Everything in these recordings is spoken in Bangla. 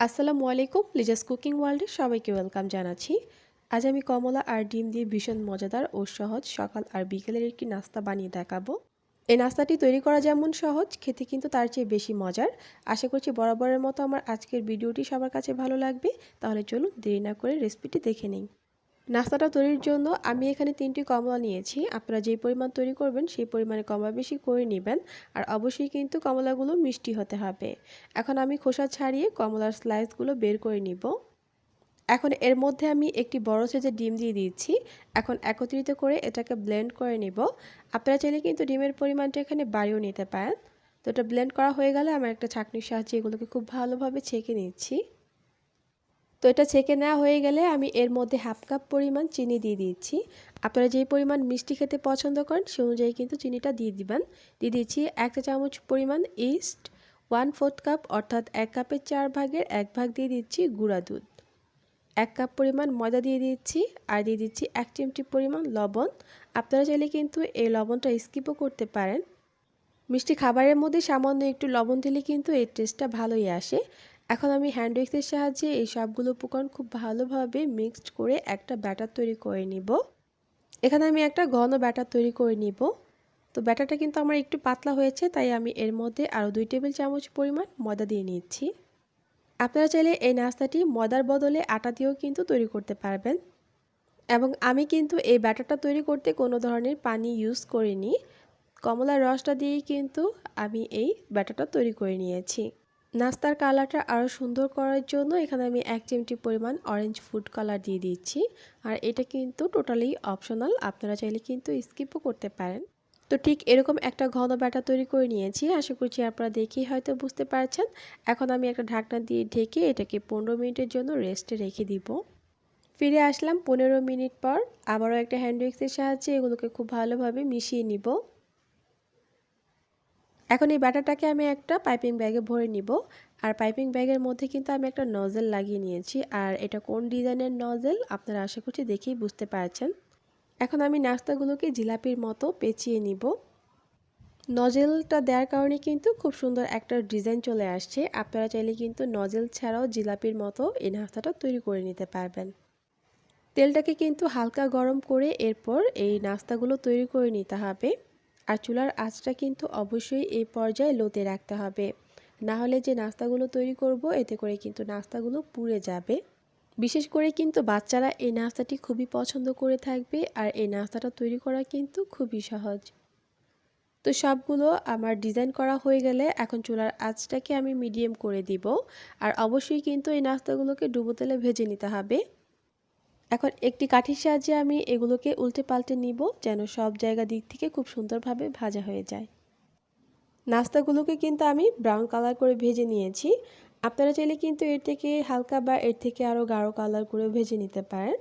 আসসালামু আলাইকুম, লিজাস কুকিং ওয়ার্ল্ডে সবাইকে ওয়েলকাম জানাচ্ছি। আজ আমি কমলা আর ডিম দিয়ে ভীষণ মজাদার ও সহজ সকাল আর বিকেলের একটি নাস্তা বানিয়ে দেখাবো। এই নাস্তাটি তৈরি করা যেমন সহজ, খেতে কিন্তু তার চেয়ে বেশি মজার। আশা করছি বরাবরের মতো আমার আজকের ভিডিওটি সবার কাছে ভালো লাগবে। তাহলে চলুন দেরি না করে রেসিপিটি দেখে নিই। নাস্তাটা তৈরির জন্য আমি এখানে 3টি কমলা নিয়েছি। আপনারা যেই পরিমাণ তৈরি করবেন সেই পরিমাণে কমলা বেশি করে নেবেন। আর অবশ্যই কিন্তু কমলাগুলো মিষ্টি হতে হবে। এখন আমি খোসা ছাড়িয়ে কমলার স্লাইসগুলো বের করে নিব। এখন এর মধ্যে আমি একটি বড় সাইজের ডিম দিয়ে দিচ্ছি। এখন একত্রিত করে এটাকে ব্লেন্ড করে নিব। আপনারা চাইলে কিন্তু ডিমের পরিমাণটা এখানে বাড়িয়েও নিতে পারেন। তো এটা ব্লেন্ড করা হয়ে গেলে আমার একটা ছাঁকনির সাহায্যে এগুলোকে খুব ভালোভাবে ছেঁকে নিচ্ছি। তো এটা ছেঁকে নেওয়া হয়ে গেলে আমি এর মধ্যে হাফ কাপ পরিমাণ চিনি দিয়ে দিচ্ছি। আপনারা যেই পরিমাণ মিষ্টি খেতে পছন্দ করেন সেই অনুযায়ী কিন্তু চিনিটা দিয়ে দিবেন। দিয়ে দিচ্ছি 1 চা চামচ পরিমাণ ইস্ট, 1/4 কাপ অর্থাৎ 1 কাপের 4 ভাগের 1 ভাগ দিয়ে দিচ্ছি গুঁড়া দুধ, 1 কাপ পরিমাণ ময়দা দিয়ে দিচ্ছি আর দিয়ে দিচ্ছি 1 চিমটি পরিমাণ লবণ। আপনারা চাইলে কিন্তু এই লবণটা স্কিপও করতে পারেন। মিষ্টি খাবারের মধ্যে সামান্য একটু লবণ দিলে কিন্তু এর টেস্টটা ভালোই আসে। এখন আমি হ্যান্ড উইক্সের সাহায্যে এই সবগুলো উপকরণ খুব ভালোভাবে মিক্সড করে একটা ব্যাটার তৈরি করে নিব। এখানে আমি একটা ঘন ব্যাটার তৈরি করে নিব। তো ব্যাটারটা কিন্তু আমার একটু পাতলা হয়েছে, তাই আমি এর মধ্যে আরও 2 টেবিল চামচ পরিমাণ ময়দা দিয়ে নিচ্ছি। আপনারা চাইলে এই নাস্তাটি ময়দার বদলে আটা দিয়েও কিন্তু তৈরি করতে পারবেন। এবং আমি কিন্তু এই ব্যাটারটা তৈরি করতে কোনো ধরনের পানি ইউজ করিনি। কমলার রসটা দিয়েই কিন্তু আমি এই ব্যাটারটা তৈরি করে নিয়েছি। নাস্তার কালারটা আরও সুন্দর করার জন্য এখানে আমি 1 চিমটি পরিমাণ অরেঞ্জ ফুড কালার দিয়ে দিচ্ছি। আর এটা কিন্তু টোটালি অপশনাল, আপনারা চাইলে কিন্তু স্কিপও করতে পারেন। তো ঠিক এরকম একটা ঘন ব্যাটার তৈরি করে নিয়েছি। আশা করছি আপনারা দেখেই হয়তো বুঝতে পারছেন। এখন আমি একটা ঢাকনা দিয়ে ঢেকে এটাকে 15 মিনিটের জন্য রেস্টে রেখে দিব। ফিরে আসলাম 15 মিনিট পর। আবারও একটা হ্যান্ড উইক্সের সাহায্যে এগুলোকে খুব ভালোভাবে মিশিয়ে নিব। এখন এই ব্যাটারটাকে আমি একটা পাইপিং ব্যাগে ভরে নিব। আর পাইপিং ব্যাগের মধ্যে কিন্তু আমি একটা নজেল লাগিয়ে নিয়েছি। আর এটা কোন ডিজাইনের নজেল আপনারা আশা করছি দেখেই বুঝতে পারছেন। এখন আমি নাস্তাগুলোকে জিলাপির মতো পেঁচিয়ে নিব। নজেলটা দেওয়ার কারণে কিন্তু খুব সুন্দর একটা ডিজাইন চলে আসছে। আপনারা চাইলে কিন্তু নজেল ছাড়াও জিলাপির মতো এই নাস্তাটা তৈরি করে নিতে পারবেন। তেলটাকে কিন্তু হালকা গরম করে এরপর এই নাস্তাগুলো তৈরি করে নিতে হবে। আর চুলার আঁচটা কিন্তু অবশ্যই এই পর্যায়ে লোতে রাখতে হবে, না হলে যে নাস্তাগুলো তৈরি করব এতে করে কিন্তু নাস্তাগুলো পুড়ে যাবে। বিশেষ করে কিন্তু বাচ্চারা এই নাস্তাটি খুবই পছন্দ করে থাকবে। আর এই নাস্তাটা তৈরি করা কিন্তু খুবই সহজ। তো সবগুলো আমার ডিজাইন করা হয়ে গেলে এখন চুলার আঁচটাকে আমি মিডিয়াম করে দিব। আর অবশ্যই কিন্তু এই নাস্তাগুলোকে ডুবো তেলে ভেজে নিতে হবে। এখন একটি কাঠির সাহায্যে আমি এগুলোকে উল্টে পাল্টে নিব, যেন সব জায়গা দিক থেকে খুব সুন্দরভাবে ভাজা হয়ে যায়। নাস্তাগুলোকে কিন্তু আমি ব্রাউন কালার করে ভেজে নিয়েছি। আপনারা চাইলে কিন্তু এর থেকে হালকা বা এর থেকে আরও গাঢ় কালার করে ভেজে নিতে পারেন।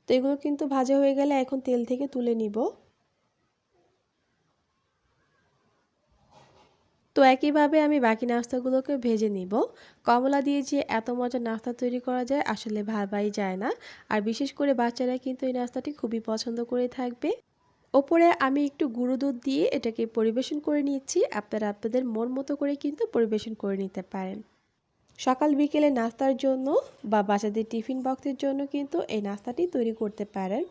তো এগুলো কিন্তু ভাজা হয়ে গেলে এখন তেল থেকে তুলে নিব। তো একইভাবে আমি বাকি নাস্তাগুলোকে ভেজে নিব। কমলা দিয়ে যে এত মজার নাস্তা তৈরি করা যায় আসলে ভাবাই যায় না। আর বিশেষ করে বাচ্চারা কিন্তু এই নাস্তাটি খুবই পছন্দ করে থাকবে। ওপরে আমি একটু গুঁড়ো দুধ দিয়ে এটাকে পরিবেশন করে নিচ্ছি। আপনারা আপনাদের মন মতো করে কিন্তু পরিবেশন করে নিতে পারেন। সকাল বিকেলে নাস্তার জন্য বা বাচ্চাদের টিফিন বক্সের জন্য কিন্তু এই নাস্তাটি তৈরি করতে পারেন।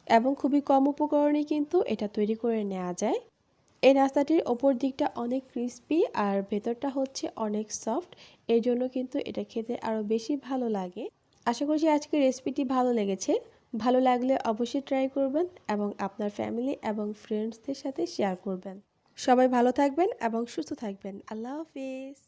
এবং খুবই কম উপকরণে কিন্তু এটা তৈরি করে নেওয়া যায়। এই নাস্তাটির ওপর দিকটা অনেক ক্রিস্পি আর ভেতরটা হচ্ছে অনেক সফট। এর জন্য কিন্তু এটা খেতে আরও বেশি ভালো লাগে। আশা করছি আজকের রেসিপিটি ভালো লেগেছে। ভালো লাগলে অবশ্যই ট্রাই করবেন এবং আপনার ফ্যামিলি এবং ফ্রেন্ডসদের সাথে শেয়ার করবেন। সবাই ভালো থাকবেন এবং সুস্থ থাকবেন। আল্লাহ হাফিজ।